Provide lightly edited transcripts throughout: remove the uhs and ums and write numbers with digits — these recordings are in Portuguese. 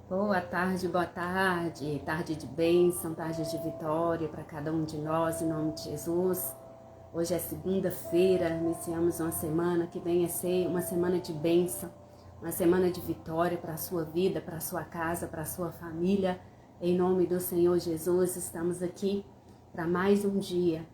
Boa tarde, tarde de bênção, tarde de vitória para cada um de nós, em nome de Jesus. Hoje é segunda-feira, iniciamos uma semana que vem a ser uma semana de bênção, uma semana de vitória para a sua vida, para a sua casa, para a sua família. Em nome do Senhor Jesus, estamos aqui para mais um dia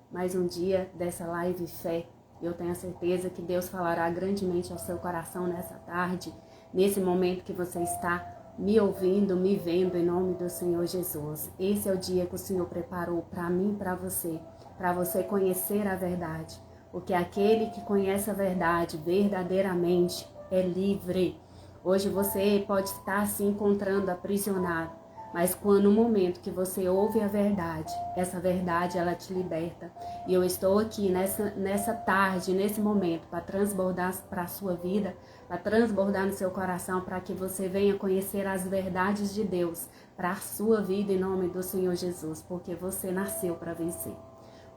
dessa live fé. Eu tenho a certeza que Deus falará grandemente ao seu coração nessa tarde, nesse momento que você está me ouvindo, me vendo, em nome do Senhor Jesus. Esse é o dia que o Senhor preparou para mim e para você conhecer a verdade. Porque aquele que conhece a verdade verdadeiramente é livre. Hoje você pode estar se encontrando aprisionado, mas quando no momento que você ouve a verdade, essa verdade ela te liberta. E eu estou aqui nessa tarde, nesse momento, para transbordar para a sua vida, para transbordar no seu coração, para que você venha conhecer as verdades de Deus para a sua vida em nome do Senhor Jesus, porque você nasceu para vencer.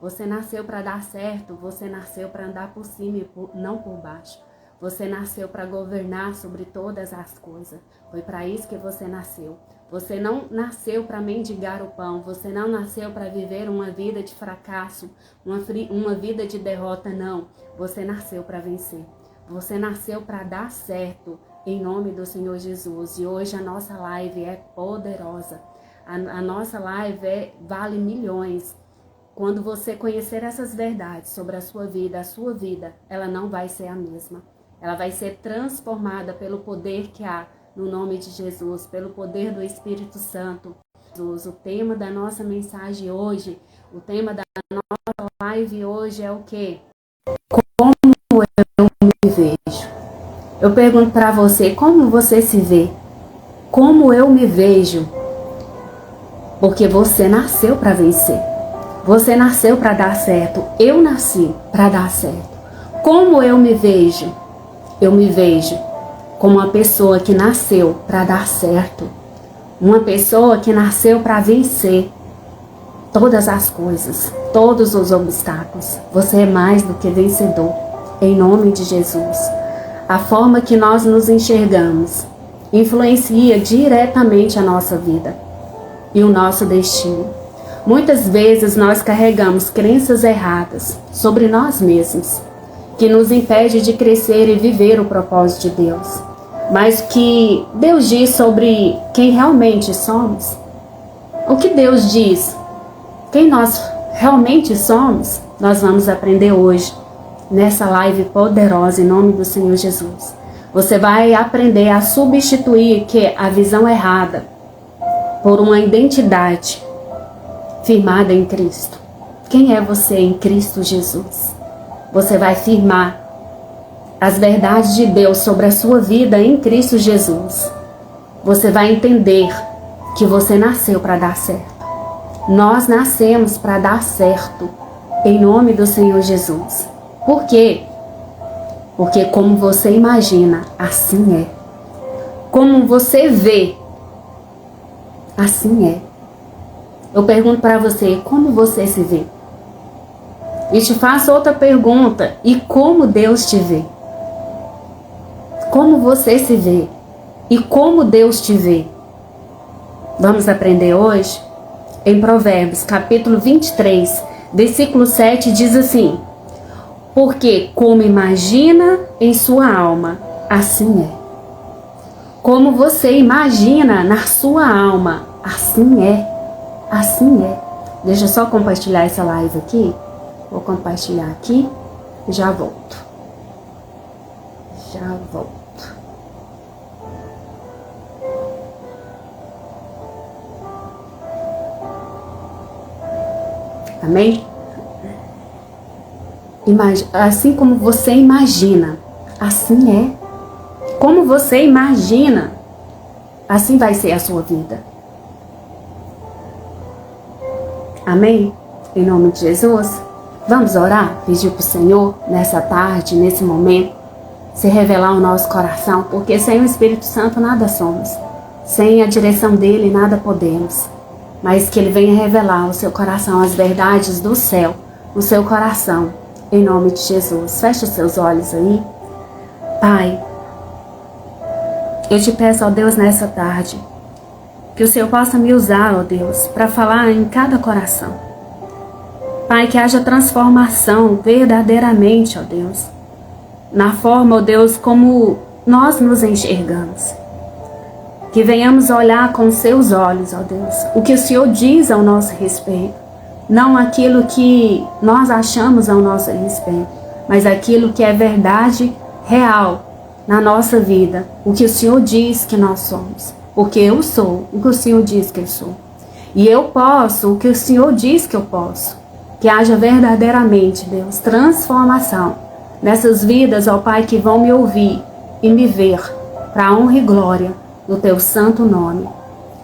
Você nasceu para dar certo, você nasceu para andar por cima e não por baixo. Você nasceu para governar sobre todas as coisas. Foi para isso que você nasceu. Você não nasceu para mendigar o pão. Você não nasceu para viver uma vida de fracasso, uma vida de derrota, não. Você nasceu para vencer. Você nasceu para dar certo em nome do Senhor Jesus. E hoje a nossa live é poderosa. A nossa live vale milhões. Quando você conhecer essas verdades sobre a sua vida, ela não vai ser a mesma. Ela vai ser transformada pelo poder que há no nome de Jesus, pelo poder do Espírito Santo. O tema da nossa mensagem hoje, o tema da nossa live hoje é o quê? Como eu me vejo. Eu pergunto para você, como você se vê? Como eu me vejo? Porque você nasceu para vencer. Você nasceu para dar certo. Eu nasci para dar certo. Como eu me vejo? Eu me vejo como uma pessoa que nasceu para dar certo. Uma pessoa que nasceu para vencer todas as coisas, todos os obstáculos. Você é mais do que vencedor, em nome de Jesus. A forma que nós nos enxergamos influencia diretamente a nossa vida e o nosso destino. Muitas vezes nós carregamos crenças erradas sobre nós mesmos, que nos impede de crescer e viver o propósito de Deus. Mas o que Deus diz sobre quem realmente somos, o que Deus diz, quem nós realmente somos, nós vamos aprender hoje, nessa live poderosa, em nome do Senhor Jesus. Você vai aprender a substituir a visão errada por uma identidade firmada em Cristo. Quem é você em Cristo Jesus? Você vai firmar as verdades de Deus sobre a sua vida em Cristo Jesus. Você vai entender que você nasceu para dar certo. Nós nascemos para dar certo, em nome do Senhor Jesus. Por quê? Porque como você imagina, assim é. Como você vê, assim é. Eu pergunto para você, como você se vê? E te faço outra pergunta, e como Deus te vê? Como você se vê? E como Deus te vê? Vamos aprender hoje? Em Provérbios, capítulo 23, versículo 7, diz assim: porque como imagina em sua alma, assim é. Como você imagina na sua alma, assim é. Assim é. Deixa eu só compartilhar essa live aqui. Vou compartilhar aqui e já volto. Já volto. Amém? Assim como você imagina, assim é. Como você imagina, assim vai ser a sua vida. Amém? Em nome de Jesus. Vamos orar, pedir para o Senhor nessa tarde, nesse momento, se revelar ao nosso coração, porque sem o Espírito Santo nada somos. Sem a direção dele nada podemos. Mas que ele venha revelar ao seu coração as verdades do céu, no seu coração, em nome de Jesus. Feche os seus olhos aí. Pai, eu te peço, ó Deus, nessa tarde, que o Senhor possa me usar, ó Deus, para falar em cada coração. Pai, que haja transformação verdadeiramente, ó Deus, na forma, ó Deus, como nós nos enxergamos. Que venhamos olhar com seus olhos, ó Deus, o que o Senhor diz ao nosso respeito. Não aquilo que nós achamos ao nosso respeito, mas aquilo que é verdade real na nossa vida. O que o Senhor diz que nós somos. Porque eu sou o que o Senhor diz que eu sou. E eu posso o que o Senhor diz que eu posso. Que haja verdadeiramente, Deus, transformação nessas vidas, ó Pai, que vão me ouvir e me ver para a honra e glória do Teu santo nome.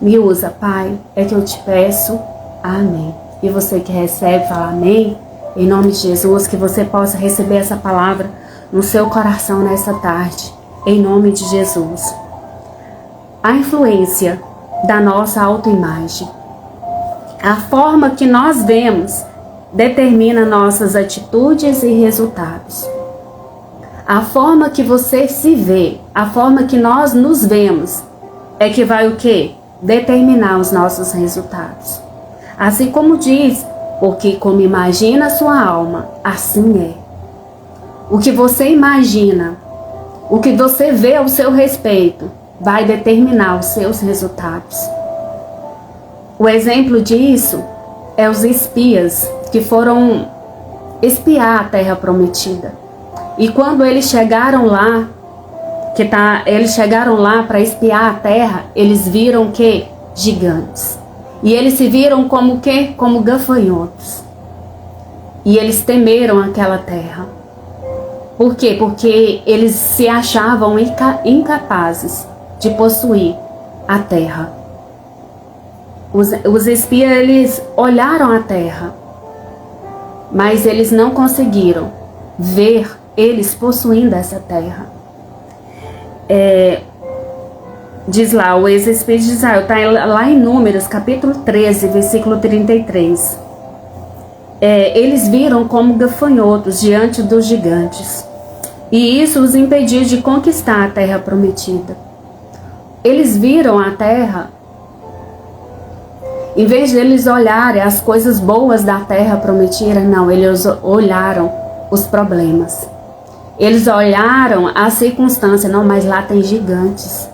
Me usa, Pai, é que eu te peço. Amém. E você que recebe, fala amém. Em nome de Jesus, que você possa receber essa palavra no seu coração nessa tarde. Em nome de Jesus. A influência da nossa autoimagem. A forma que nós vemos determina nossas atitudes e resultados. A forma que você se vê, a forma que nós nos vemos, é que vai o quê? Determinar os nossos resultados. Assim como diz, porque como imagina a sua alma, assim é. O que você imagina, o que você vê ao seu respeito, vai determinar os seus resultados. O exemplo disso é os espias que foram espiar a terra prometida. E quando eles chegaram lá, eles chegaram lá para espiar a terra, eles viram que gigantes. E eles se viram como que? Como gafanhotos. E eles temeram aquela terra. Por quê? Porque eles se achavam incapazes de possuir a terra. Os espias, eles olharam a terra, mas eles não conseguiram ver eles possuindo essa terra. Diz lá, o ex-espia de Israel, está lá em Números, capítulo 13, versículo 33. Eles viram como gafanhotos diante dos gigantes, e isso os impediu de conquistar a terra prometida. Eles viram a terra, em vez de eles olharem as coisas boas da terra prometida, não, eles olharam os problemas. Eles olharam a circunstância, não, mas lá tem gigantes.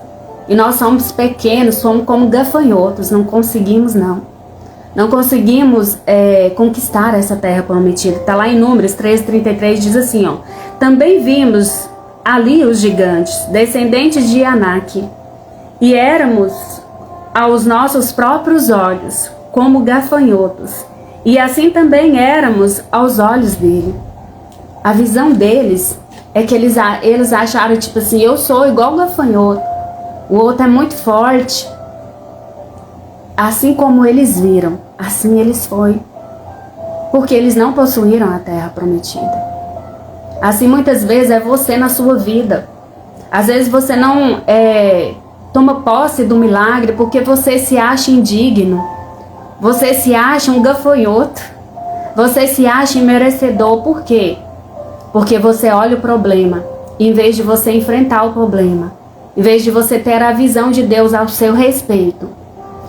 E nós somos pequenos, somos como gafanhotos, não conseguimos não. Não conseguimos conquistar essa terra prometida. Está lá em Números 13:33, diz assim, ó. Também vimos ali os gigantes, descendentes de Anak, e éramos aos nossos próprios olhos como gafanhotos, e assim também éramos aos olhos dele. A visão deles é que eles acharam tipo assim, eu sou igual gafanhoto, o outro é muito forte. Assim como eles viram, assim eles foram, porque eles não possuíram a terra prometida. Assim muitas vezes é você na sua vida. Às vezes você não toma posse do milagre porque você se acha indigno, você se acha um gafanhoto, você se acha imerecedor. Por quê? Porque você olha o problema, em vez de você enfrentar o problema, em vez de você ter a visão de Deus ao seu respeito,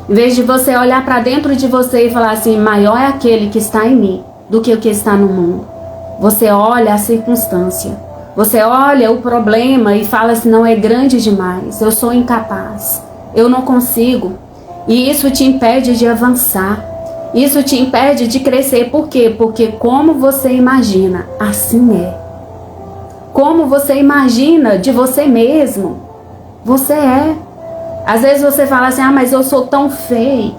em vez de você olhar para dentro de você e falar assim, maior é aquele que está em mim do que o que está no mundo. Você olha a circunstância, você olha o problema e fala assim, não, é grande demais, eu sou incapaz, eu não consigo. E isso te impede de avançar, isso te impede de crescer. Por quê? Porque como você imagina, assim é. Como você imagina de você mesmo, você é. Às vezes você fala assim, mas eu sou tão feio,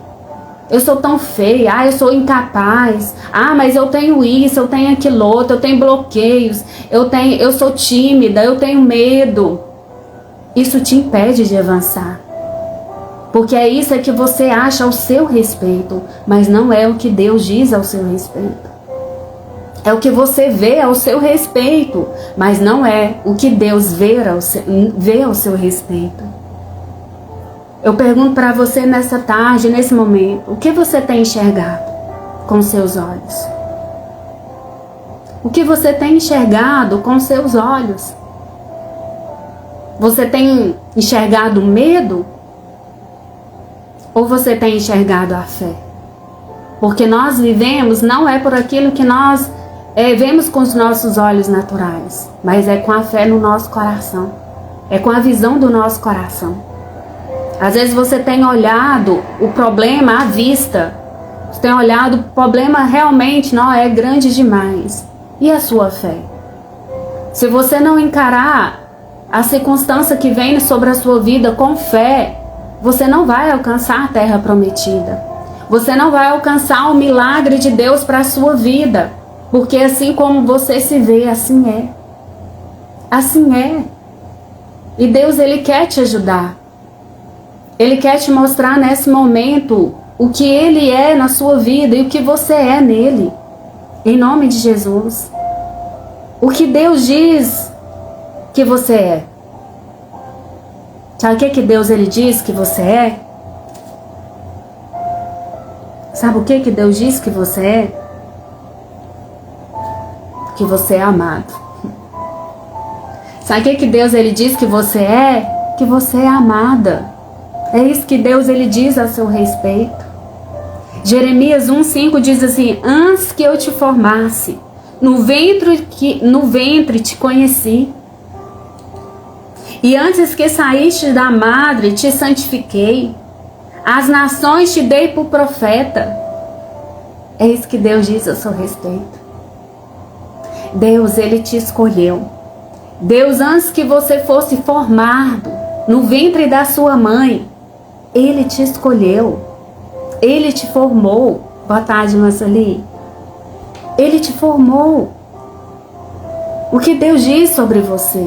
eu sou tão feia, eu sou incapaz, mas eu tenho isso, eu tenho aquilo outro, eu tenho bloqueios, eu sou tímida, eu tenho medo. Isso te impede de avançar, porque é isso que você acha ao seu respeito, mas não é o que Deus diz ao seu respeito. É o que você vê ao seu respeito, mas não é o que Deus vê ao seu respeito. Eu pergunto para você nessa tarde, nesse momento, o que você tem enxergado com seus olhos? O que você tem enxergado com seus olhos? Você tem enxergado medo? Ou você tem enxergado a fé? Porque nós vivemos não é por aquilo que nós vemos com os nossos olhos naturais, mas é com a fé no nosso coração. É com a visão do nosso coração. Às vezes você tem olhado o problema à vista. Você tem olhado o problema realmente não é grande demais. E a sua fé? Se você não encarar a circunstância que vem sobre a sua vida com fé, você não vai alcançar a terra prometida. Você não vai alcançar o milagre de Deus para a sua vida. Porque assim como você se vê, assim é. Assim é. E Deus, Ele quer te ajudar. Ele quer te mostrar nesse momento o que Ele é na sua vida e o que você é nele. Em nome de Jesus. O que Deus diz que você é. Sabe o que Deus Ele diz que você é? Sabe o que Deus diz que você é? Que você é amado. Sabe o que Deus Ele diz que você é? Que você é amada. É isso que Deus Ele diz a seu respeito. Jeremias 1:5 diz assim: antes que eu te formasse, no ventre te conheci. E antes que saíste da madre, te santifiquei. As nações te dei por profeta. É isso que Deus diz a seu respeito. Deus, Ele te escolheu. Deus, antes que você fosse formado no ventre da sua mãe, Ele te escolheu. Ele te formou. Boa tarde, Marceli. Ele te formou. O que Deus diz sobre você?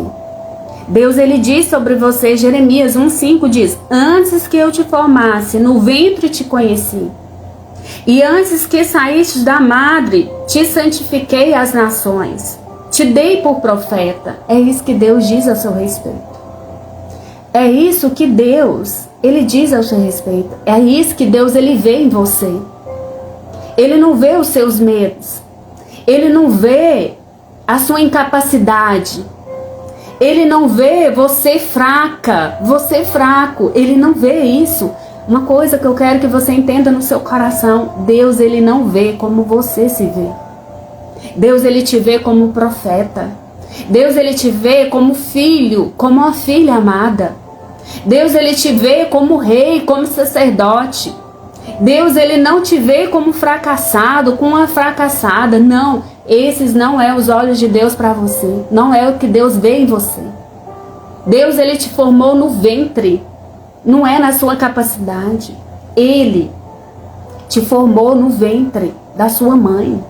Deus, Ele diz sobre você, Jeremias 1:5 diz: antes que eu te formasse, no ventre te conheci. E antes que saíste da madre, te santifiquei às nações. Te dei por profeta. É isso que Deus diz a seu respeito. É isso que Deus, Ele diz a seu respeito. É isso que Deus, Ele vê em você. Ele não vê os seus medos. Ele não vê a sua incapacidade. Ele não vê você fraca, você fraco. Ele não vê isso. Uma coisa que eu quero que você entenda no seu coração: Deus, Ele não vê como você se vê. Deus, Ele te vê como profeta. Deus, Ele te vê como filho, como uma filha amada. Deus, Ele te vê como rei, como sacerdote. Deus, Ele não te vê como fracassado, como uma fracassada. Não, esses não é os olhos de Deus para você. Não é o que Deus vê em você. Deus, Ele te formou no ventre. Não é na sua capacidade. Ele te formou no ventre da sua mãe.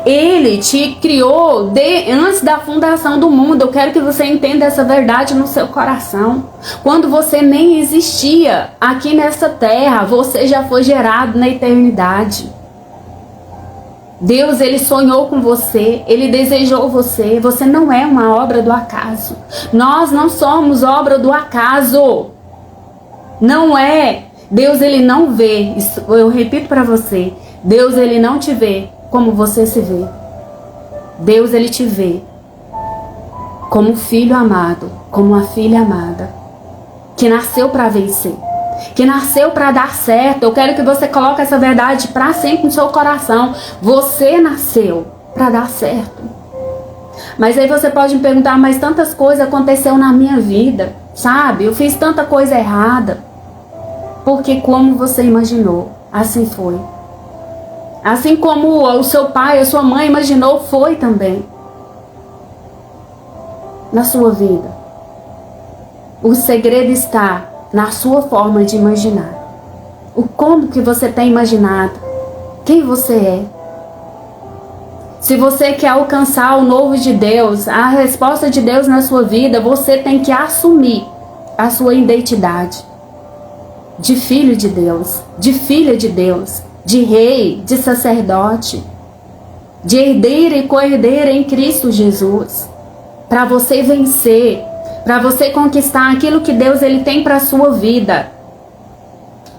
Ele te criou antes da fundação do mundo. Eu quero que você entenda essa verdade no seu coração. Quando você nem existia aqui nessa terra, você já foi gerado na eternidade. Deus, Ele sonhou com você, Ele desejou você. Você não é uma obra do acaso. Nós não somos obra do acaso. Não é. Deus, Ele não vê. Isso, eu repito para você. Deus, Ele não te vê como você se vê. Deus, Ele te vê como filho amado, como uma filha amada, que nasceu para vencer, que nasceu para dar certo. Eu quero que você coloque essa verdade para sempre no seu coração. Você nasceu para dar certo. Mas aí você pode me perguntar: mas tantas coisas aconteceram na minha vida, sabe? Eu fiz tanta coisa errada. Porque como você imaginou, assim foi. Assim como o seu pai, a sua mãe imaginou, foi também na sua vida. O segredo está na sua forma de imaginar. O como que você tem imaginado. Quem você é. Se você quer alcançar o novo de Deus, a resposta de Deus na sua vida, você tem que assumir a sua identidade de filho de Deus, de filha de Deus, de rei, de sacerdote, de herdeiro e co-herdeira em Cristo Jesus. Para você vencer, para você conquistar aquilo que Deus, Ele tem para a sua vida,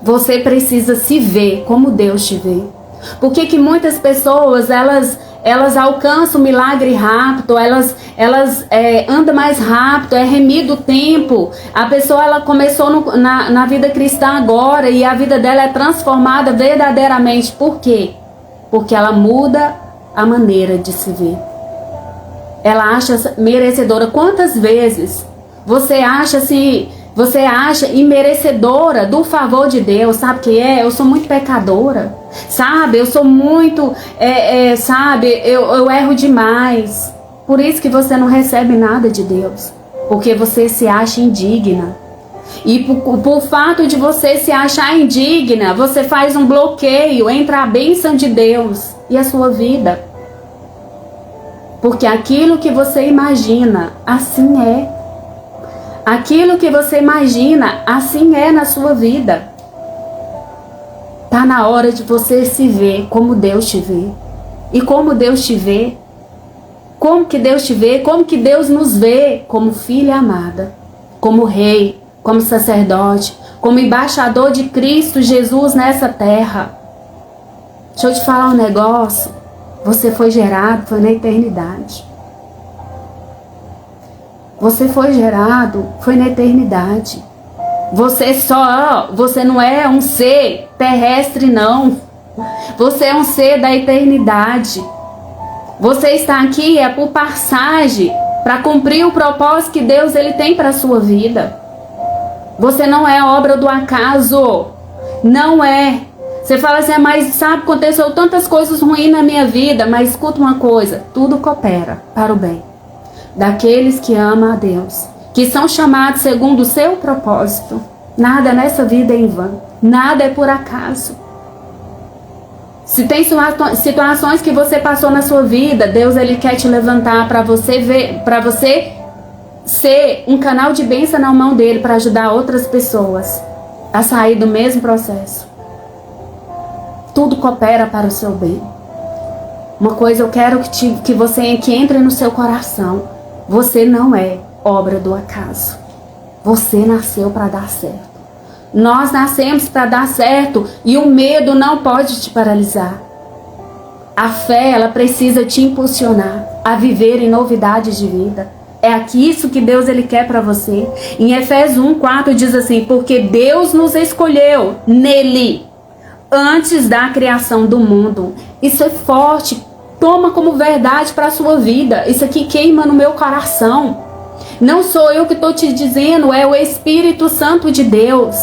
você precisa se ver como Deus te vê. Porque que muitas pessoas, elas elas alcançam o milagre rápido, elas andam mais rápido, é remido o tempo. A pessoa ela começou na vida cristã agora e a vida dela é transformada verdadeiramente. Por quê? Porque ela muda a maneira de se ver. Ela acha merecedora. Quantas vezes você acha imerecedora do favor de Deus? Sabe o que é? Eu sou muito pecadora. Sabe? Eu sou muito, eu erro demais. Por isso que você não recebe nada de Deus. Porque você se acha indigna. E por fato de você se achar indigna, você faz um bloqueio entre a bênção de Deus e a sua vida. Porque aquilo que você imagina, assim é. Aquilo que você imagina, assim é na sua vida. Tá na hora de você se ver como Deus te vê. E como Deus te vê? Como que Deus te vê? Como que Deus nos vê? Como filha amada, como rei, como sacerdote, como embaixador de Cristo Jesus nessa terra. Deixa eu te falar um negócio. Você foi gerado, foi na eternidade. Você foi gerado, foi na eternidade. Você não é um ser terrestre, não. Você é um ser da eternidade. Você está aqui por passagem, para cumprir o propósito que Deus ele tem para a sua vida. Você não é obra do acaso. Não é. Você fala assim, mas sabe, aconteceu tantas coisas ruins na minha vida. Mas escuta uma coisa, tudo coopera para o bem daqueles que amam a Deus, que são chamados segundo o seu propósito. Nada nessa vida é em vão, nada é por acaso. Se tem situações que você passou na sua vida, Deus ele quer te levantar para você ver, para você ser um canal de bênção na mão dele, para ajudar outras pessoas a sair do mesmo processo. Tudo coopera para o seu bem. Uma coisa eu quero que entre no seu coração. Você não é obra do acaso. Você nasceu para dar certo. Nós nascemos para dar certo e o medo não pode te paralisar. A fé, ela precisa te impulsionar a viver em novidades de vida. É isso que Deus ele quer para você. Em Efésios 1:4 diz assim: porque Deus nos escolheu nele antes da criação do mundo. Isso é forte. Toma como verdade para a sua vida. Isso aqui queima no meu coração. Não sou eu que estou te dizendo, é o Espírito Santo de Deus.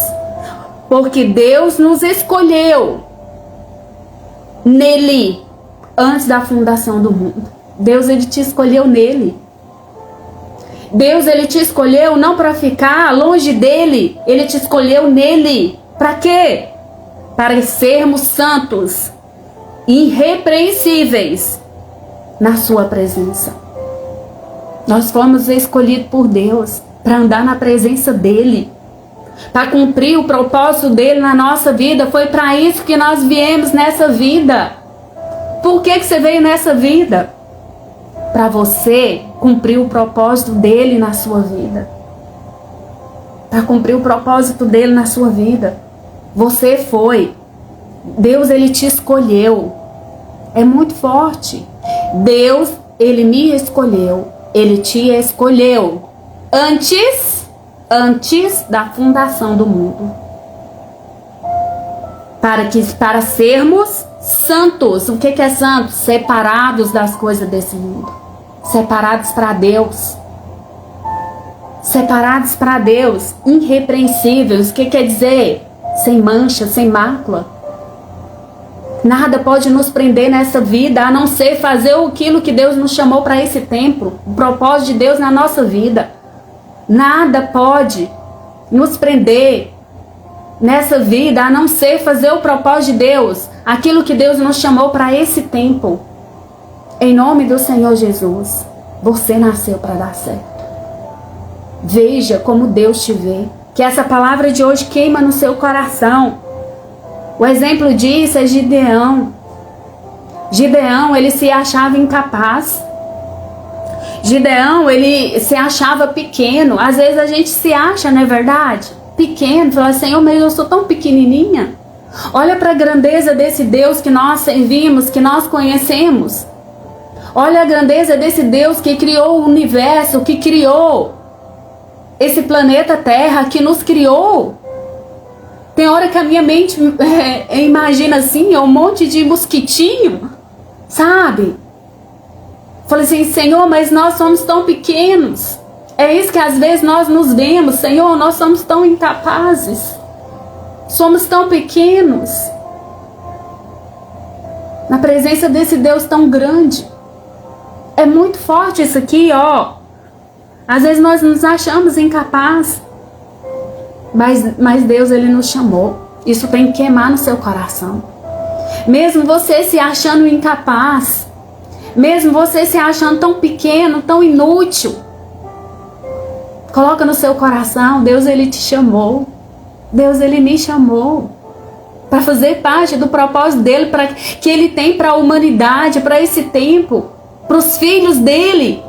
Porque Deus nos escolheu nele antes da fundação do mundo. Deus ele te escolheu nele. Deus ele te escolheu não para ficar longe dele. Ele te escolheu nele. Para quê? Para sermos santos, irrepreensíveis na sua presença. Nós fomos escolhidos por Deus para andar na presença dele, para cumprir o propósito dele na nossa vida. Foi para isso que nós viemos nessa vida. Por que você veio nessa vida? Para você cumprir o propósito dele na sua vida. Para cumprir o propósito dele na sua vida. Você foi. Deus ele te escolheu. É muito forte. Deus ele me escolheu. Ele te escolheu antes da fundação do mundo. Para sermos santos. O que é santo? Separados das coisas desse mundo. Separados para Deus. Separados para Deus. Irrepreensíveis. O que quer dizer? Sem mancha, sem mácula. Nada pode nos prender nessa vida a não ser fazer aquilo que Deus nos chamou para esse tempo. O propósito de Deus na nossa vida. Nada pode nos prender nessa vida a não ser fazer o propósito de Deus. Aquilo que Deus nos chamou para esse tempo. Em nome do Senhor Jesus. Você nasceu para dar certo. Veja como Deus te vê. Que essa palavra de hoje queima no seu coração. O exemplo disso é Gideão. Gideão, ele se achava incapaz. Gideão, ele se achava pequeno. Às vezes a gente se acha, não é verdade? Pequeno. Fala, Senhor, mas eu sou tão pequenininha. Olha para a grandeza desse Deus que nós servimos, que nós conhecemos. Olha a grandeza desse Deus que criou o universo, que criou esse planeta Terra, que nos criou. Tem hora que a minha mente imagina assim, um monte de mosquitinho, sabe? Falei assim, Senhor, mas nós somos tão pequenos. É isso que às vezes nós nos vemos, Senhor, nós somos tão incapazes. Somos tão pequenos. Na presença desse Deus tão grande. É muito forte isso aqui, ó. Às vezes nós nos achamos incapazes. Mas Deus, Ele nos chamou. Isso tem que queimar no seu coração. Mesmo você se achando incapaz, mesmo você se achando tão pequeno, tão inútil, coloca no seu coração, Deus, Ele te chamou. Deus, Ele me chamou para fazer parte do propósito dele, que Ele tem para a humanidade, para esse tempo, para os filhos dele.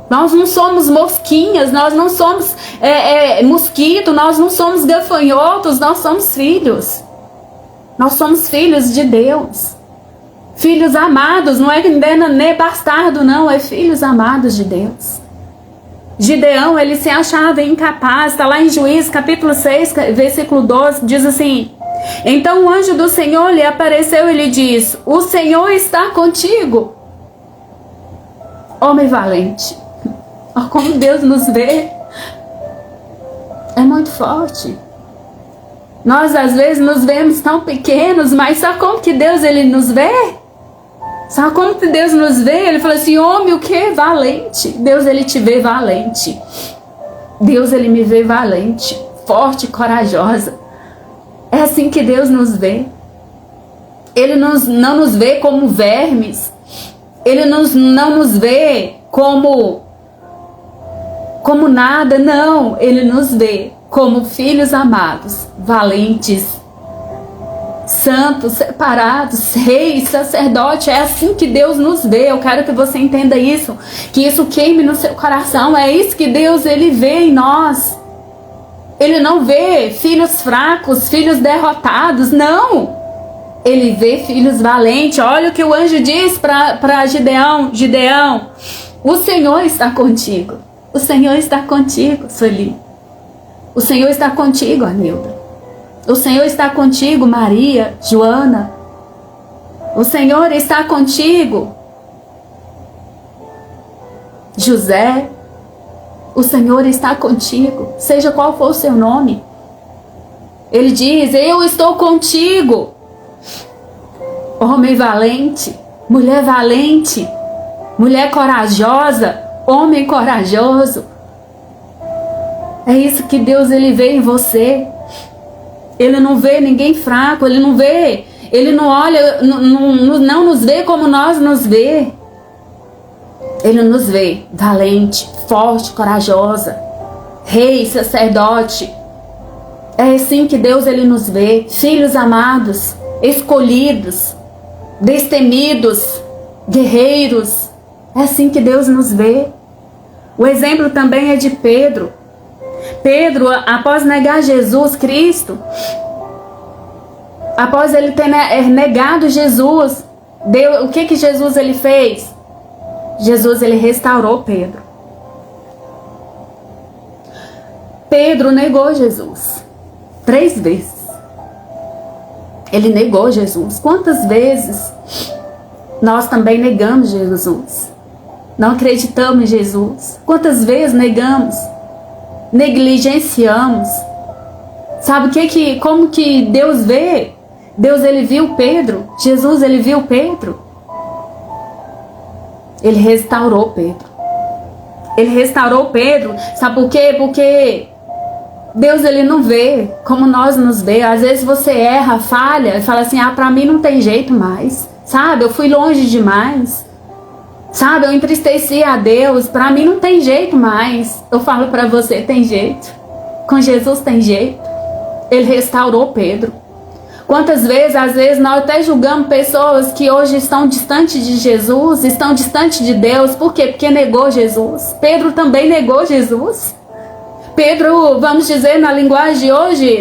Nós não somos mosquinhas, nós não somos mosquito, nós não somos gafanhotos, nós somos filhos. Nós somos filhos de Deus. Filhos amados, não é nem bastardo, não, é filhos amados de Deus. Gideão, ele se achava incapaz, está lá em Juízes, capítulo 6, versículo 12, diz assim: então o anjo do Senhor lhe apareceu e lhe disse: o Senhor está contigo, homem valente. Olha como Deus nos vê. É muito forte. Nós às vezes nos vemos tão pequenos, mas sabe como que Deus, Ele nos vê? Sabe como que Deus nos vê? Ele fala assim, homem, o que? Valente. Deus, Ele te vê valente. Deus, Ele me vê valente, forte, corajosa. É assim que Deus nos vê. Ele não nos vê como vermes. Ele não nos vê como nada, não. Ele nos vê como filhos amados, valentes, santos, separados, reis, sacerdote. É assim que Deus nos vê. Eu quero que você entenda isso, que isso queime no seu coração. É isso que Deus, Ele vê em nós. Ele não vê filhos fracos, filhos derrotados, não. Ele vê filhos valentes. Olha o que o anjo diz para Gideão: Gideão, o Senhor está contigo. O Senhor está contigo, Sueli. O Senhor está contigo, Anilda. O Senhor está contigo, Maria, Joana. O Senhor está contigo, José. O Senhor está contigo, seja qual for o seu nome. Ele diz, eu estou contigo. Homem valente, mulher valente, mulher corajosa, homem corajoso. É isso que Deus, Ele vê em você. Ele não vê ninguém fraco, Ele não vê, Ele não olha, não nos vê como nós nos vê. Ele nos vê valente, forte, corajosa, rei, sacerdote. É assim que Deus, Ele nos vê, filhos amados, escolhidos, destemidos, guerreiros. É assim que Deus nos vê. O exemplo também é de Pedro. Pedro, após negar Jesus Cristo, após ele ter negado Jesus, o que Jesus, ele fez? Jesus, ele restaurou Pedro. Pedro negou Jesus 3 vezes. Ele negou Jesus. Quantas vezes nós também negamos Jesus? Não acreditamos em Jesus. Quantas vezes negamos? Negligenciamos. Sabe como que Deus vê? Deus, ele viu Pedro. Jesus, ele viu Pedro. Ele restaurou Pedro. Ele restaurou Pedro. Sabe por quê? Porque Deus, ele não vê como nós nos vê. Às vezes você erra, falha e fala assim, pra mim não tem jeito mais. Sabe, eu fui longe demais. Sabe, eu entristeci a Deus, pra mim não tem jeito mais. Eu falo pra você, tem jeito. Com Jesus tem jeito. Ele restaurou Pedro. Quantas vezes, às vezes, nós até julgamos pessoas que hoje estão distantes de Jesus, estão distantes de Deus. Por quê? Porque negou Jesus. Pedro também negou Jesus. Pedro, vamos dizer, na linguagem de hoje,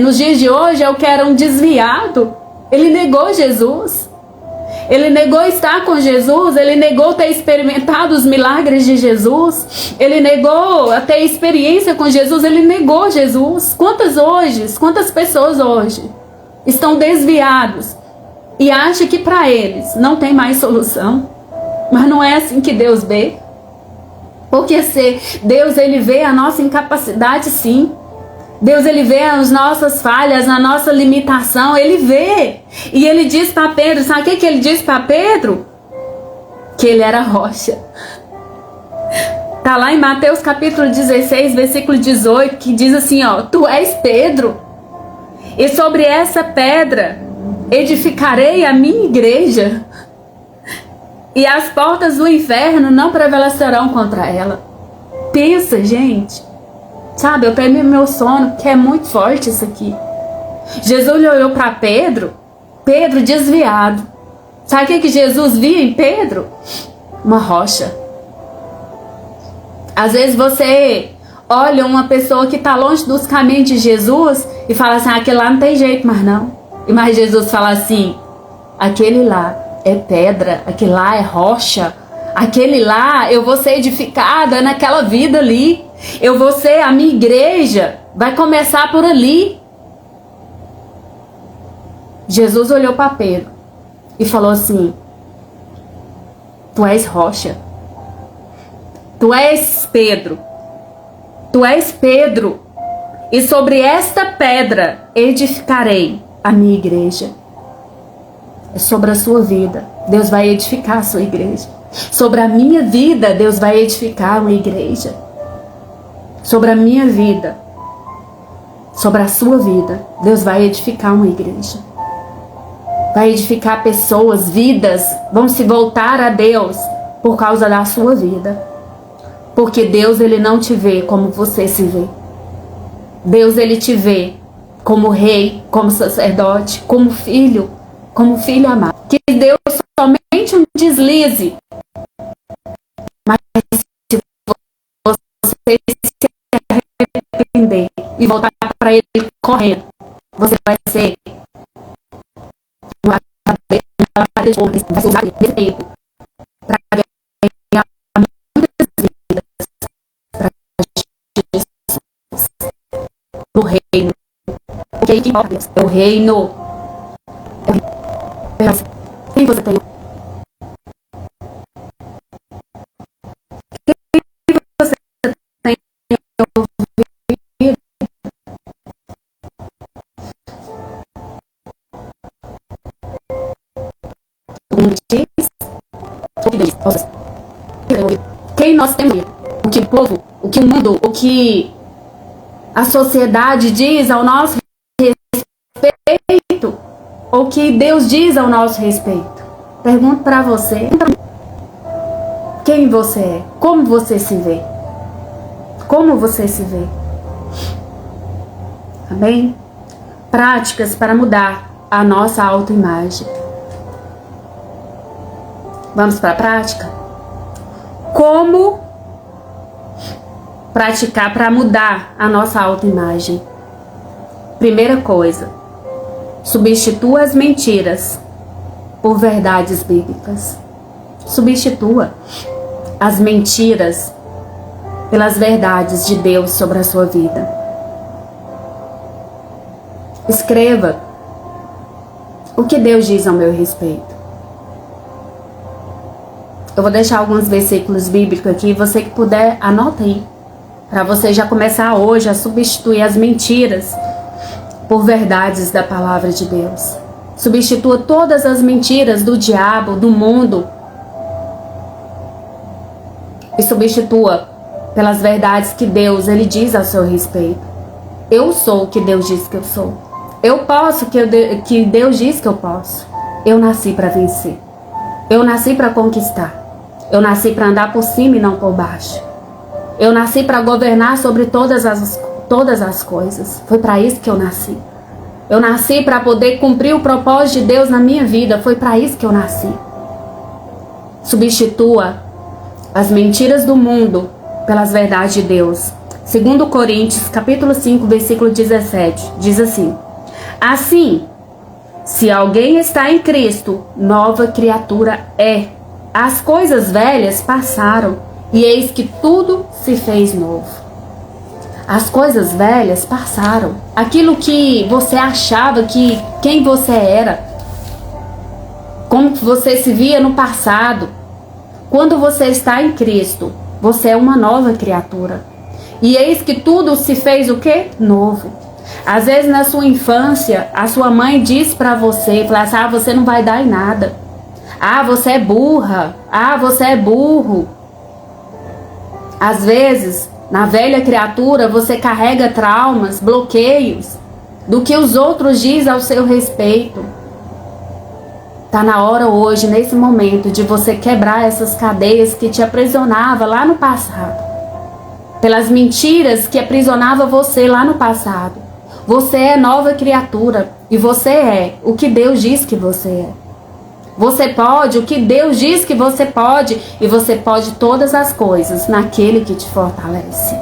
nos dias de hoje, é o que era um desviado. Ele negou Jesus. Ele negou estar com Jesus, ele negou ter experimentado os milagres de Jesus, ele negou ter experiência com Jesus, ele negou Jesus. Quantas pessoas hoje estão desviados e acham que para eles não tem mais solução? Mas não é assim que Deus vê. Porque se Deus, ele vê a nossa incapacidade, sim. Deus, ele vê as nossas falhas, a nossa limitação, ele vê. E ele diz para Pedro, sabe o que ele diz para Pedro? Que ele era rocha. Tá lá em Mateus capítulo 16, versículo 18, que diz assim, ó: tu és Pedro, e sobre essa pedra edificarei a minha igreja, e as portas do inferno não prevalecerão contra ela. Pensa, gente. Sabe, eu tenho meu sono, que é muito forte isso aqui. Jesus olhou para Pedro, Pedro desviado. Sabe o que Jesus via em Pedro? Uma rocha. Às vezes você olha uma pessoa que está longe dos caminhos de Jesus e fala assim, aquele lá não tem jeito mais não. E mais Jesus fala assim, aquele lá é pedra, aquele lá é rocha, aquele lá eu vou ser edificada naquela vida ali. Eu vou ser, a minha igreja vai começar por ali. Jesus olhou para Pedro e falou assim, tu és rocha, tu és Pedro, tu és Pedro, e sobre esta pedra edificarei a minha igreja. É sobre a sua vida, Deus vai edificar a sua igreja. Sobre a minha vida, Deus vai edificar uma igreja. Sobre a minha vida, sobre a sua vida, Deus vai edificar uma igreja. Vai edificar pessoas, vidas, vão se voltar a Deus por causa da sua vida. Porque Deus, ele não te vê como você se vê. Deus, ele te vê como rei, como sacerdote, como filho amado. Que Deus somente um deslize. Mas se você se arrepender e voltar para ele correndo, você vai ser vai usar esse tempo para ganhar muitas vidas para Jesus no reino. O que importa é o reino. Quem você tem? Quem nós temos? O que o povo, o que o mundo, o que a sociedade diz ao nosso respeito, ou o que Deus diz ao nosso respeito? Pergunto para você, quem você é? Como você se vê? Como você se vê? Amém? Práticas para mudar a nossa autoimagem. Vamos para a prática? Como praticar para mudar a nossa autoimagem? Primeira coisa, substitua as mentiras por verdades bíblicas. Substitua as mentiras pelas verdades de Deus sobre a sua vida. Escreva o que Deus diz ao meu respeito. Eu vou deixar alguns versículos bíblicos aqui, você que puder, anota aí, para você já começar hoje a substituir as mentiras por verdades da palavra de Deus. Substitua todas as mentiras do diabo, do mundo, e substitua pelas verdades que Deus, ele diz a seu respeito. Eu sou o que Deus diz que eu sou. Eu posso o que Deus diz que eu posso. Eu nasci para vencer. Eu nasci para conquistar. Eu nasci para andar por cima e não por baixo. Eu nasci para governar sobre todas as coisas. Foi para isso que eu nasci. Eu nasci para poder cumprir o propósito de Deus na minha vida. Foi para isso que eu nasci. Substitua as mentiras do mundo pelas verdades de Deus. 2 Coríntios, capítulo 5, versículo 17, diz assim: assim, Se alguém está em Cristo, nova criatura é. As coisas velhas passaram, e eis que tudo se fez novo. As coisas velhas passaram. Aquilo que você achava que quem você era, como você se via no passado, quando você está em Cristo, você é uma nova criatura. E eis que tudo se fez o quê? Novo. Às vezes na sua infância, a sua mãe diz para você, fala assim, você não vai dar em nada. Você é burra. Você é burro. Às vezes, na velha criatura, você carrega traumas, bloqueios do que os outros dizem ao seu respeito. Está na hora hoje, nesse momento, de você quebrar essas cadeias que te aprisionavam lá no passado. Pelas mentiras que aprisionavam você lá no passado. Você é nova criatura e você é o que Deus diz que você é. Você pode o que Deus diz que você pode e você pode todas as coisas naquele que te fortalece.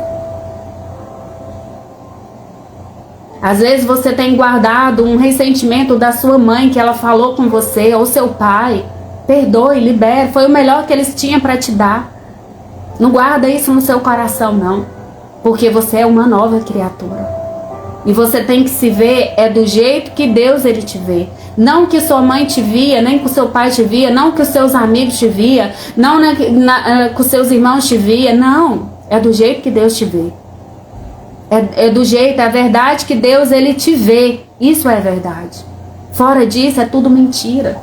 Às vezes você tem guardado um ressentimento da sua mãe que ela falou com você ou seu pai. Perdoe, libere, foi o melhor que eles tinham para te dar. Não guarda isso no seu coração não, porque você é uma nova criatura. E você tem que se ver do jeito que Deus ele te vê. Não que sua mãe te via, nem que o seu pai te via, não que os seus amigos te via, não que os seus irmãos te via, não. É do jeito que Deus te vê. É do jeito, é a verdade que Deus ele te vê. Isso é verdade. Fora disso é tudo mentira.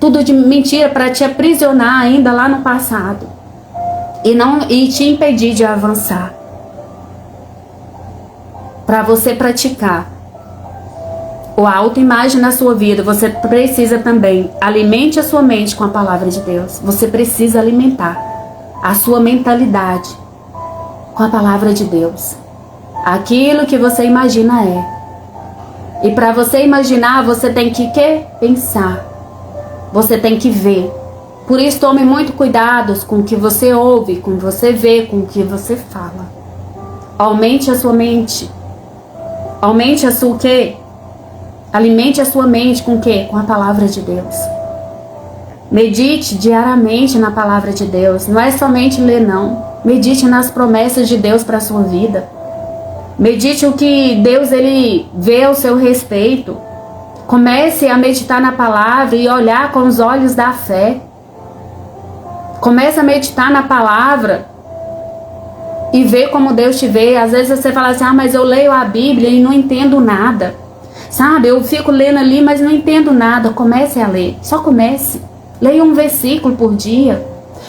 Tudo de mentira para te aprisionar ainda lá no passado. E te impedir de avançar. Para você praticar a autoimagem na sua vida, você precisa também alimente a sua mente com a palavra de Deus. Você precisa alimentar a sua mentalidade com a palavra de Deus. Aquilo que você imagina é. E para você imaginar, você tem que pensar. Você tem que ver. Por isso tome muito cuidado com o que você ouve, com o que você vê, com o que você fala. Aumente a sua mente. Aumente a sua o quê? Alimente a sua mente com o quê? Com a palavra de Deus. Medite diariamente na palavra de Deus. Não é somente ler, não. Medite nas promessas de Deus para a sua vida. Medite o que Deus ele vê ao seu respeito. Comece a meditar na palavra e olhar com os olhos da fé. Comece a meditar na palavra e ver como Deus te vê. Às vezes você fala assim, mas eu leio a Bíblia e não entendo nada. Sabe, eu fico lendo ali, mas não entendo nada. Comece a ler, só comece. Leia um versículo por dia.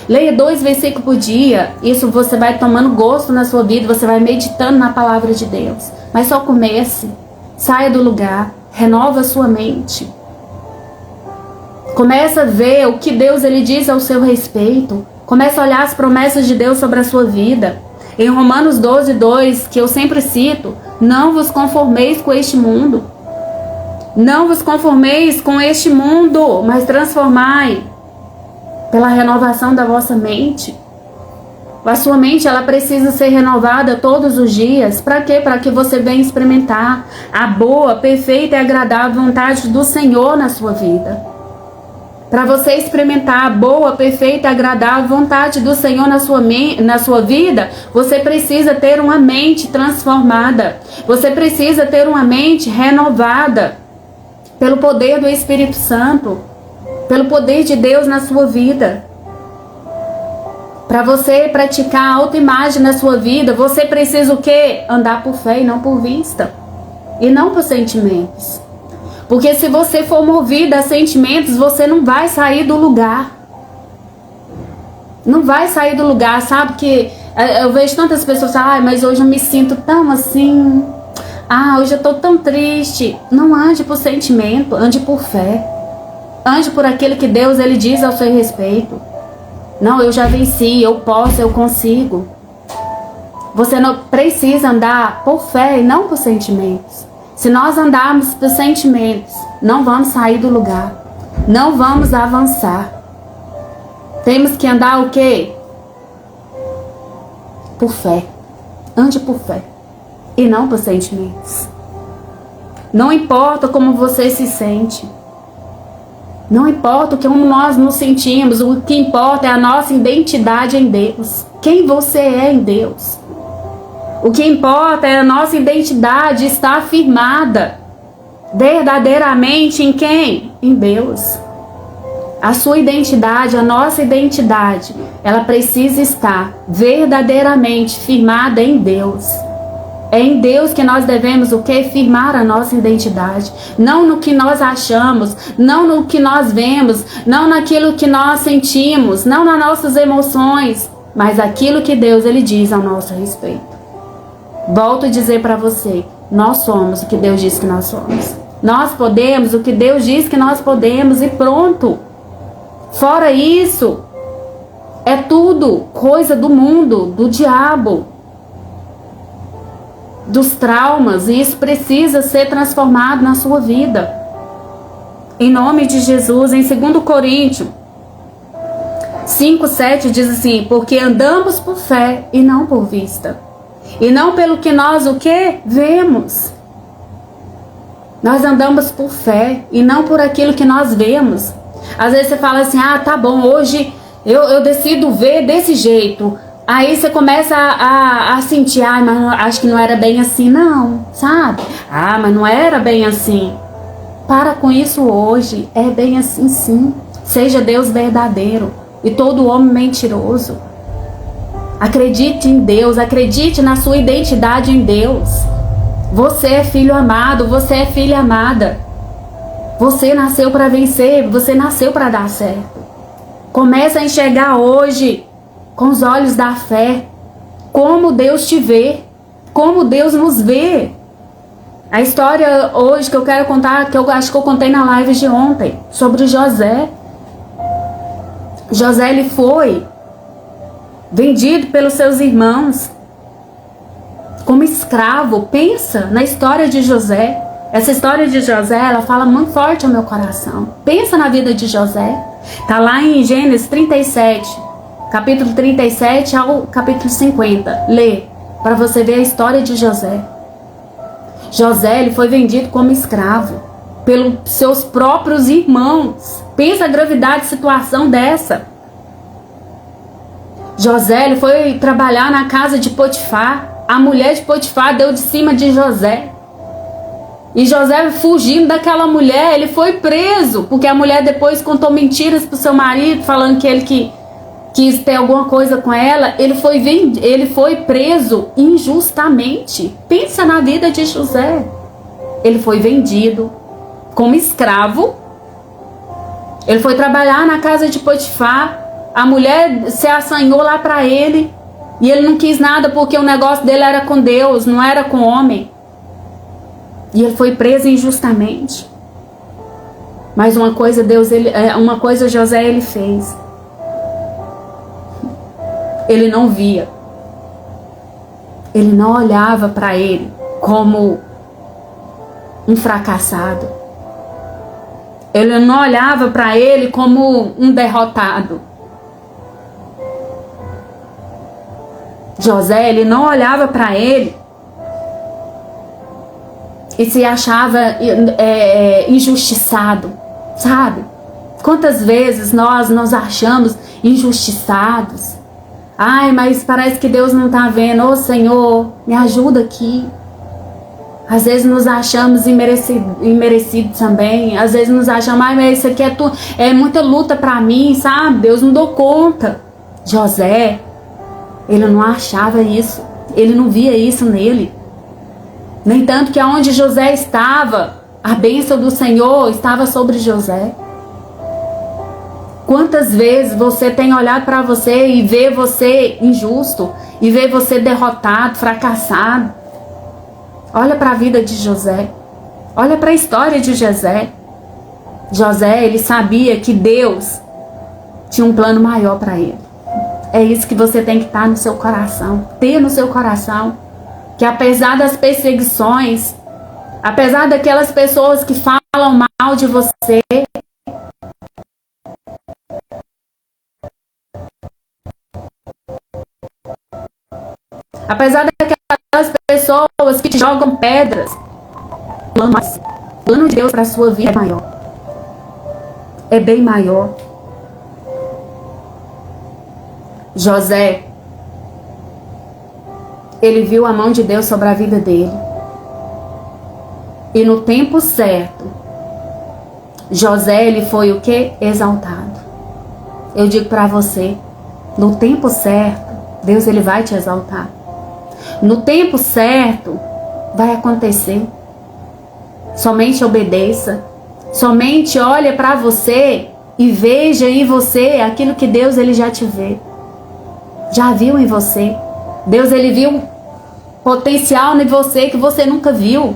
Leia 2 versículos por dia. Isso você vai tomando gosto na sua vida, você vai meditando na palavra de Deus. Mas só comece. Saia do lugar, renova a sua mente. Começa a ver o que Deus ele diz ao seu respeito. Começa a olhar as promessas de Deus sobre a sua vida. Em Romanos 12:2, que eu sempre cito, não vos conformeis com este mundo. Não vos conformeis com este mundo, mas transformai pela renovação da vossa mente. A sua mente ela precisa ser renovada todos os dias. Para quê? Para que você venha experimentar a boa, perfeita e agradável vontade do Senhor na sua vida. Para você experimentar a boa, perfeita e agradável vontade do Senhor na sua vida, você precisa ter uma mente transformada. Você precisa ter uma mente renovada pelo poder do Espírito Santo, pelo poder de Deus na sua vida. Para você praticar a autoimagem na sua vida, você precisa o quê? Andar por fé e não por vista. E não por sentimentos. Porque se você for movido a sentimentos, você não vai sair do lugar. Não vai sair do lugar, sabe? Que eu vejo tantas pessoas falarem, mas hoje eu me sinto tão assim. Hoje eu tô tão triste. Não ande por sentimento, ande por fé. Ande por aquilo que Deus ele diz ao seu respeito. Não, eu já venci, eu posso, eu consigo. Você não precisa andar por fé e não por sentimentos. Se nós andarmos por sentimentos, não vamos sair do lugar. Não vamos avançar. Temos que andar o quê? Por fé. Ande por fé. E não por sentimentos. Não importa como você se sente. Não importa como nós nos sentimos. O que importa é a nossa identidade em Deus. Quem você é em Deus. O que importa é a nossa identidade estar firmada verdadeiramente em quem? Em Deus. A sua identidade, a nossa identidade, ela precisa estar verdadeiramente firmada em Deus. É em Deus que nós devemos o quê? Firmar a nossa identidade. Não no que nós achamos, não no que nós vemos, não naquilo que nós sentimos, não nas nossas emoções, mas aquilo que Deus ele diz ao nosso respeito. Volto a dizer para você, nós somos o que Deus diz que nós somos. Nós podemos o que Deus diz que nós podemos e pronto. Fora isso, é tudo coisa do mundo, do diabo, dos traumas, e isso precisa ser transformado na sua vida. Em nome de Jesus, em 2 Coríntios 5:7 diz assim: porque andamos por fé e não por vista, e não pelo que nós o que? Vemos. Nós andamos por fé e não por aquilo que nós vemos. Às vezes você fala assim, ah, tá bom, hoje eu decido ver desse jeito. Aí você começa a sentir, ah, mas acho que não era bem assim não, sabe? Ah, mas não era bem assim. Para com isso hoje, é bem assim sim. Seja Deus verdadeiro e todo homem mentiroso. Acredite em Deus, acredite na sua identidade em Deus. Você é filho amado, você é filha amada. Você nasceu para vencer, você nasceu para dar certo. Começa a enxergar hoje com os olhos da fé como Deus te vê, como Deus nos vê. A história hoje que eu quero contar, que eu acho que eu contei na live de ontem, sobre José. José, ele foi vendido pelos seus irmãos como escravo. Pensa na história de José. Essa história de José, ela fala muito forte ao meu coração. Pensa na vida de José. Tá lá em Gênesis 37, capítulo 37 ao capítulo 50. Lê, para você ver a história de José. José, ele foi vendido como escravo pelos seus próprios irmãos. Pensa a gravidade de situação dessa. José, ele foi trabalhar na casa de Potifar. A mulher de Potifar deu de cima de José. E José, fugindo daquela mulher, ele foi preso, porque a mulher depois contou mentiras pro seu marido, falando que ele quis ter alguma coisa com ela. Ele foi preso injustamente. Pensa na vida de José. Ele foi vendido como escravo. Ele foi trabalhar na casa de Potifar. A mulher se assanhou lá para ele. E ele não quis nada porque o negócio dele era com Deus, não era com o homem. E ele foi preso injustamente. Mas uma coisa José ele fez. Ele não via. Ele não olhava para ele como um fracassado. Ele não olhava para ele como um derrotado. José, ele não olhava para ele e se achava injustiçado, sabe? Quantas vezes nós nos achamos injustiçados? Ai, mas parece que Deus não está vendo. Ô Senhor, me ajuda aqui. Às vezes nos achamos imerecidos também. Às vezes nos achamos, ai, mas isso aqui é muita luta para mim, sabe? Deus não dou conta. José, ele não achava isso. Ele não via isso nele. No entanto, que aonde José estava, a bênção do Senhor estava sobre José. Quantas vezes você tem olhado para você e vê você injusto, e vê você derrotado, fracassado? Olha para a vida de José. Olha para a história de José. José, ele sabia que Deus tinha um plano maior para ele. É isso que você tem que estar no seu coração, ter no seu coração. Que apesar das perseguições, apesar daquelas pessoas que falam mal de você, apesar daquelas pessoas que te jogam pedras, plano mais. O plano de Deus para a sua vida é maior. É bem maior. José, ele viu a mão de Deus sobre a vida dele. E no tempo certo, José, ele foi o quê? Exaltado. Eu digo para você, no tempo certo, Deus, ele vai te exaltar. No tempo certo, vai acontecer. Somente obedeça. Somente olhe para você e veja em você aquilo que Deus, ele já te vê. Já viu em você. Deus, ele viu potencial em você que você nunca viu.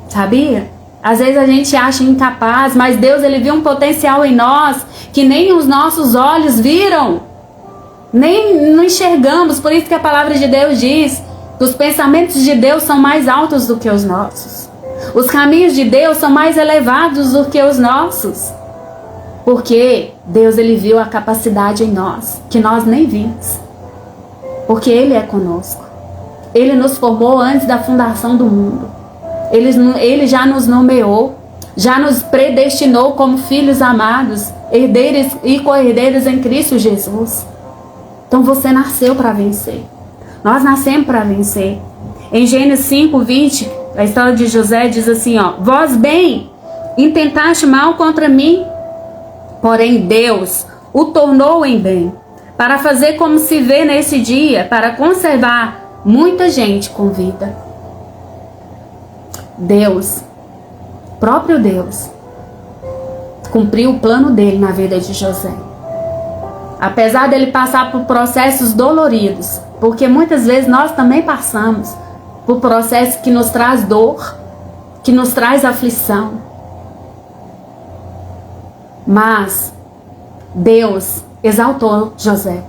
Sabia? Às vezes a gente acha incapaz, mas Deus, ele viu um potencial em nós que nem os nossos olhos viram. Nem não enxergamos. Por isso que a palavra de Deus diz que os pensamentos de Deus são mais altos do que os nossos. Os caminhos de Deus são mais elevados do que os nossos. Porque Deus, ele viu a capacidade em nós, que nós nem vimos. Porque Ele é conosco. Ele nos formou antes da fundação do mundo. Ele já nos nomeou, já nos predestinou como filhos amados, herdeiros e co-herdeiros em Cristo Jesus. Então você nasceu para vencer. Nós nascemos para vencer. Em Gênesis 5:20, a história de José diz assim, ó: vós bem intentaste mal contra mim, porém Deus o tornou em bem, para fazer como se vê nesse dia, para conservar muita gente com vida. Deus, próprio Deus, cumpriu o plano dele na vida de José. Apesar dele passar por processos doloridos, porque muitas vezes nós também passamos por processos que nos traz dor, que nos traz aflição. Mas Deus exaltou José.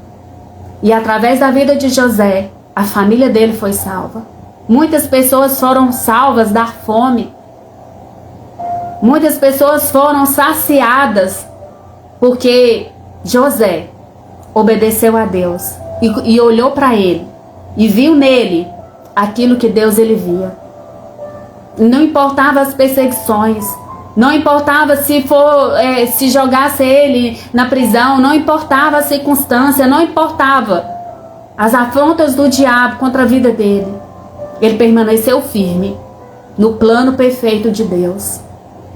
E através da vida de José, a família dele foi salva. Muitas pessoas foram salvas da fome. Muitas pessoas foram saciadas porque José obedeceu a Deus e olhou para ele e viu nele aquilo que Deus, ele via. Não importava as perseguições, não importava se jogasse ele na prisão, não importava a circunstância, não importava as afrontas do diabo contra a vida dele. Ele permaneceu firme no plano perfeito de Deus,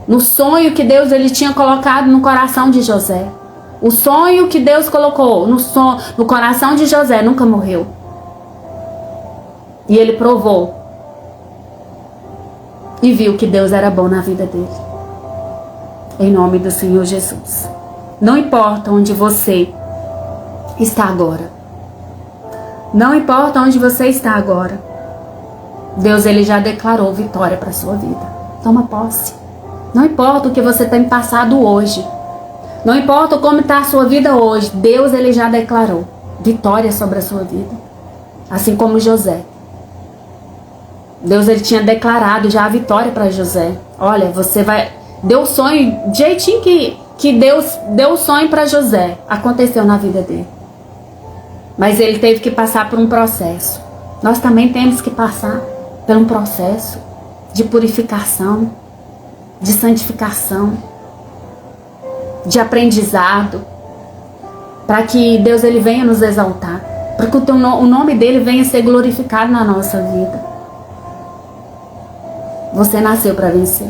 no sonho que Deus, ele tinha colocado no coração de José. O sonho que Deus colocou no coração de José nunca morreu. E ele provou e viu que Deus era bom na vida dele. Em nome do Senhor Jesus. Não importa onde você está agora. Não importa onde você está agora. Deus, ele já declarou vitória para a sua vida. Toma posse. Não importa o que você tem passado hoje. Não importa como está a sua vida hoje. Deus, ele já declarou vitória sobre a sua vida. Assim como José. Deus, ele tinha declarado já a vitória para José. Olha, você vai... Deu o sonho, do jeitinho que Deus deu o sonho para José. Aconteceu na vida dele. Mas ele teve que passar por um processo. Nós também temos que passar por um processo de purificação, de santificação, de aprendizado, para que Deus, ele venha nos exaltar, para que o nome dele venha ser glorificado na nossa vida. Você nasceu para vencer.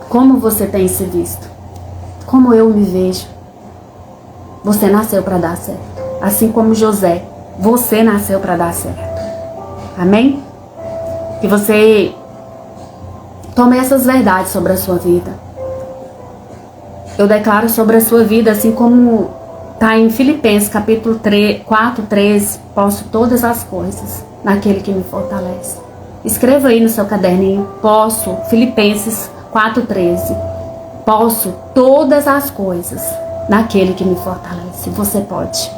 Como você tem se visto? Como eu me vejo? Você nasceu para dar certo. Assim como José, você nasceu para dar certo. Amém? Que você tome essas verdades sobre a sua vida. Eu declaro sobre a sua vida, assim como está em Filipenses capítulo 4:13, posso todas as coisas naquele que me fortalece. Escreva aí no seu caderninho, posso, Filipenses 4:13, posso todas as coisas naquele que me fortalece. Você pode.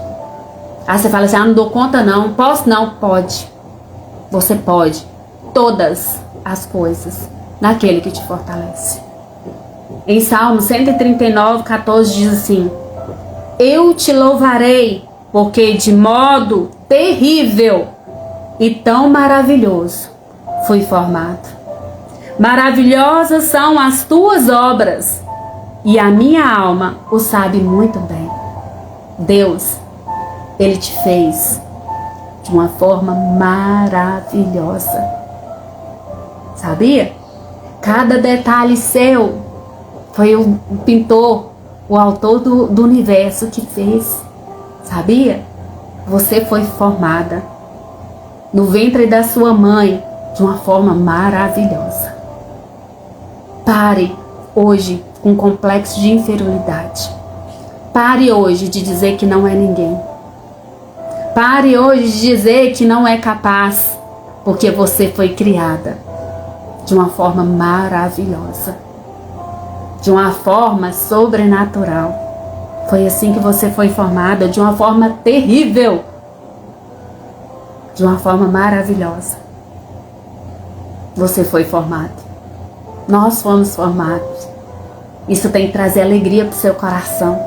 Ah, você fala assim, não dou conta não, posso não, pode. Você pode todas as coisas naquele que te fortalece. Em Salmo 139:14 diz assim: eu te louvarei, porque de modo terrível e tão maravilhoso fui formado. Maravilhosas são as tuas obras, e a minha alma o sabe muito bem. Deus, Ele te fez de uma forma maravilhosa. Sabia? Cada detalhe seu foi o pintor, o autor do universo que fez. Sabia? Você foi formada no ventre da sua mãe de uma forma maravilhosa. Pare hoje com complexo de inferioridade. Pare hoje de dizer que não é ninguém. Pare hoje de dizer que não é capaz, porque você foi criada de uma forma maravilhosa, de uma forma sobrenatural. Foi assim que você foi formada, de uma forma terrível, de uma forma maravilhosa. Você foi formado. Nós fomos formados. Isso tem que trazer alegria para o seu coração.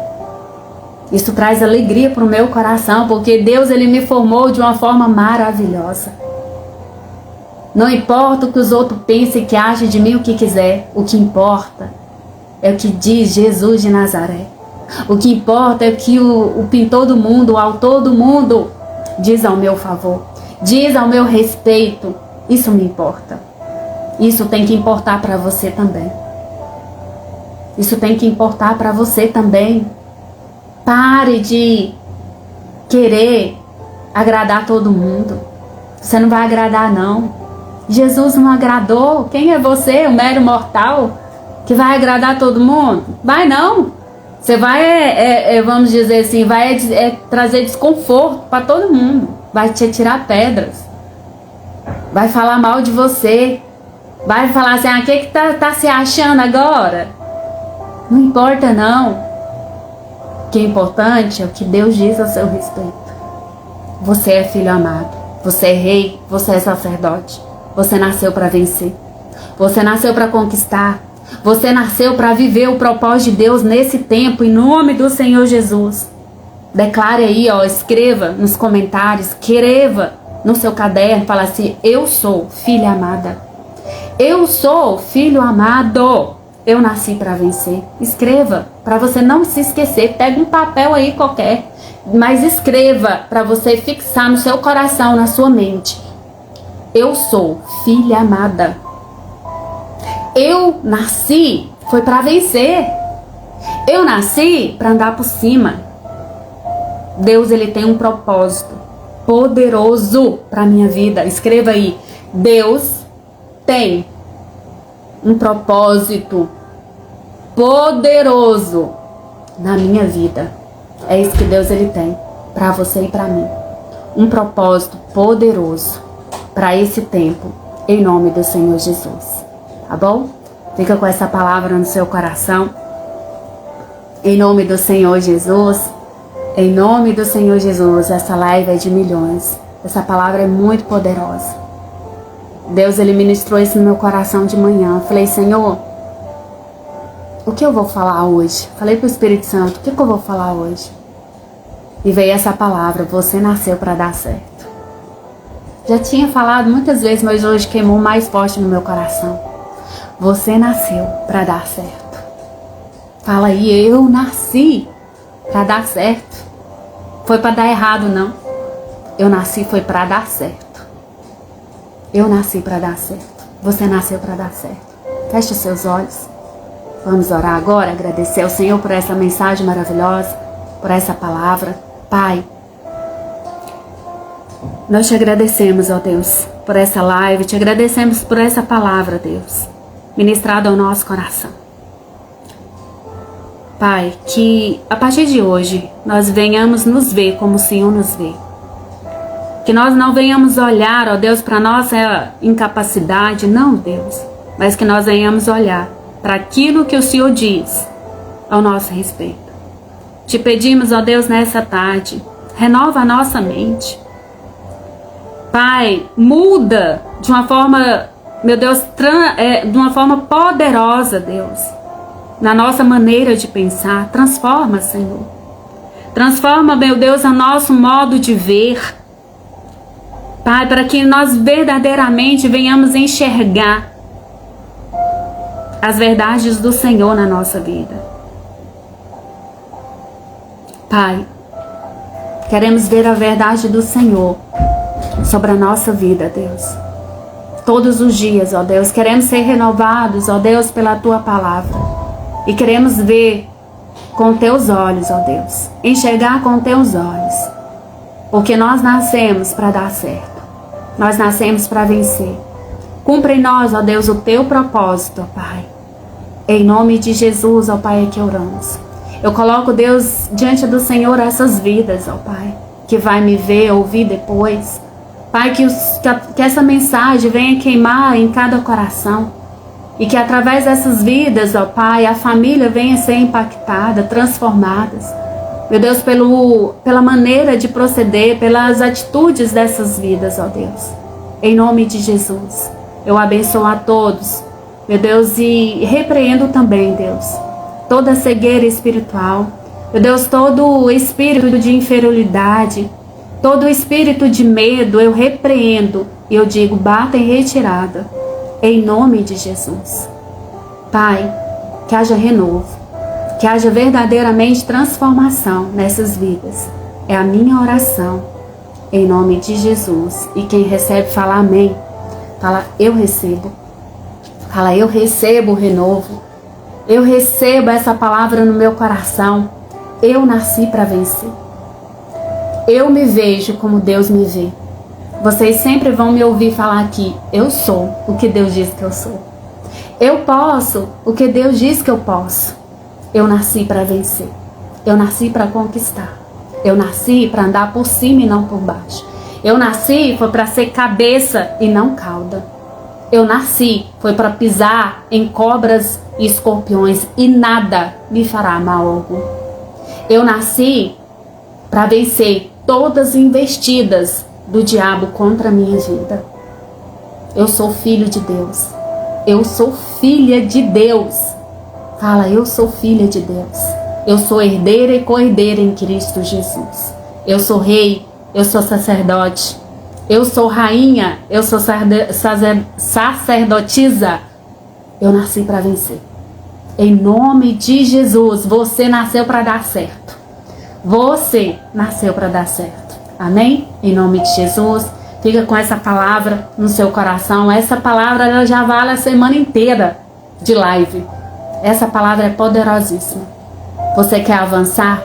Isso traz alegria para o meu coração, porque Deus, Ele me formou de uma forma maravilhosa. Não importa o que os outros pensem, que achem de mim o que quiser. O que importa é o que diz Jesus de Nazaré. O que importa é o que o pintor do mundo, o autor do mundo, diz ao meu favor. Diz ao meu respeito. Isso me importa. Isso tem que importar para você também. Isso tem que importar para você também. Pare de querer agradar todo mundo. Você não vai agradar, não. Jesus não agradou. Quem é você, um mero mortal, que vai agradar todo mundo? Vai não. Você vai, vamos dizer assim, vai trazer desconforto para todo mundo. Vai te tirar pedras. Vai falar mal de você. Vai falar assim, o que tá se achando agora? Não importa não. O que é importante é o que Deus diz a seu respeito. Você é filho amado. Você é rei. Você é sacerdote. Você nasceu para vencer. Você nasceu para conquistar. Você nasceu para viver o propósito de Deus nesse tempo, em nome do Senhor Jesus. Declare aí, escreva nos comentários, escreva no seu caderno, fala assim, eu sou filha amada. Eu sou filho amado. Eu nasci para vencer. Escreva, para você não se esquecer. Pega um papel aí qualquer, mas escreva para você fixar no seu coração, na sua mente. Eu sou filha amada. Eu nasci foi para vencer. Eu nasci para andar por cima. Deus, Ele tem um propósito poderoso para minha vida. Escreva aí. Deus tem um propósito poderoso na minha vida. É isso que Deus, Ele tem para você e para mim. Um propósito poderoso para esse tempo, em nome do Senhor Jesus. Tá bom? Fica com essa palavra no seu coração. Em nome do Senhor Jesus. Em nome do Senhor Jesus. Essa live é de milhões. Essa palavra é muito poderosa. Deus, Ele ministrou isso no meu coração de manhã. Eu falei, Senhor, o que eu vou falar hoje? Falei pro Espírito Santo, o que eu vou falar hoje? E veio essa palavra, você nasceu para dar certo. Já tinha falado muitas vezes, mas hoje queimou mais forte no meu coração. Você nasceu para dar certo. Fala aí, eu nasci para dar certo. Foi para dar errado, não. Eu nasci foi para dar certo. Eu nasci para dar certo. Você nasceu para dar certo. Feche os seus olhos. Vamos orar agora, agradecer ao Senhor por essa mensagem maravilhosa, por essa palavra. Pai, nós te agradecemos, ó Deus, por essa live. Te agradecemos por essa palavra, Deus, ministrada ao nosso coração. Pai, que a partir de hoje nós venhamos nos ver como o Senhor nos vê. Que nós não venhamos olhar, ó Deus, para nossa incapacidade, não, Deus, mas que nós venhamos olhar para aquilo que o Senhor diz ao nosso respeito. Te pedimos, ó Deus, nessa tarde, renova a nossa mente. Pai, muda de uma forma, meu Deus, de uma forma poderosa, Deus, na nossa maneira de pensar. Transforma, Senhor. Transforma, meu Deus, o nosso modo de ver. Pai, para que nós verdadeiramente venhamos enxergar as verdades do Senhor na nossa vida. Pai, queremos ver a verdade do Senhor sobre a nossa vida, Deus. Todos os dias, ó Deus, queremos ser renovados, ó Deus, pela Tua palavra. E queremos ver com Teus olhos, ó Deus. Enxergar com Teus olhos. Porque nós nascemos para dar certo. Nós nascemos para vencer. Cumpre em nós, ó Deus, o Teu propósito, ó Pai. Em nome de Jesus, ó Pai, é que oramos. Eu coloco, Deus, diante do Senhor essas vidas, ó Pai, que vai me ver, ouvir depois. Pai, que essa mensagem venha queimar em cada coração. E que através dessas vidas, ó Pai, a família venha ser impactada, transformadas. Meu Deus, pela maneira de proceder, pelas atitudes dessas vidas, ó Deus. Em nome de Jesus, eu abençoo a todos, meu Deus, e repreendo também, Deus, toda cegueira espiritual. Meu Deus, todo espírito de inferioridade, todo espírito de medo, eu repreendo e eu digo, bata em retirada, em nome de Jesus. Pai, que haja renovo, que haja verdadeiramente transformação nessas vidas. É a minha oração, em nome de Jesus. E quem recebe, fala amém. Fala, eu recebo. Fala, eu recebo o renovo. Eu recebo essa palavra no meu coração. Eu nasci para vencer. Eu me vejo como Deus me vê. Vocês sempre vão me ouvir falar aqui, eu sou o que Deus diz que eu sou. Eu posso o que Deus diz que eu posso. Eu nasci para vencer. Eu nasci para conquistar. Eu nasci para andar por cima e não por baixo. Eu nasci foi para ser cabeça e não cauda. Eu nasci foi para pisar em cobras e escorpiões e nada me fará mal algum. Eu nasci para vencer todas as investidas do diabo contra a minha vida. Eu sou filho de Deus. Eu sou filha de Deus. Fala, eu sou filha de Deus. Eu sou herdeira e co-herdeira em Cristo Jesus. Eu sou rei, eu sou sacerdote. Eu sou rainha, eu sou sacerdotisa. Eu nasci para vencer. Em nome de Jesus, você nasceu para dar certo. Você nasceu para dar certo. Amém? Em nome de Jesus, fica com essa palavra no seu coração. Essa palavra ela já vale a semana inteira de live. Essa palavra é poderosíssima. Você quer avançar?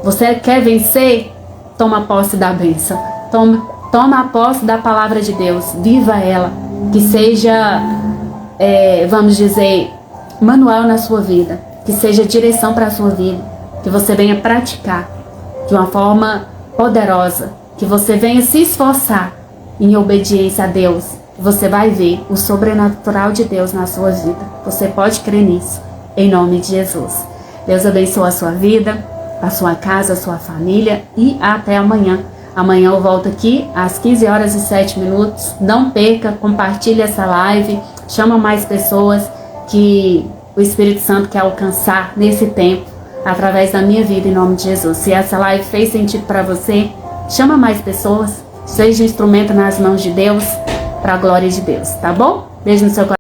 Você quer vencer? Toma posse da bênção. Toma a posse da palavra de Deus. Viva ela. Que seja, vamos dizer, manual na sua vida. Que seja direção para a sua vida. Que você venha praticar de uma forma poderosa, que você venha se esforçar em obediência a Deus, você vai ver o sobrenatural de Deus na sua vida. Você pode crer nisso, em nome de Jesus. Deus abençoe a sua vida, a sua casa, a sua família e até amanhã. Amanhã eu volto aqui às 15h07. Não perca, compartilhe essa live, chama mais pessoas que o Espírito Santo quer alcançar nesse tempo, através da minha vida, em nome de Jesus. Se essa live fez sentido para você, chama mais pessoas, seja instrumento nas mãos de Deus, para a glória de Deus, tá bom? Beijo no seu coração.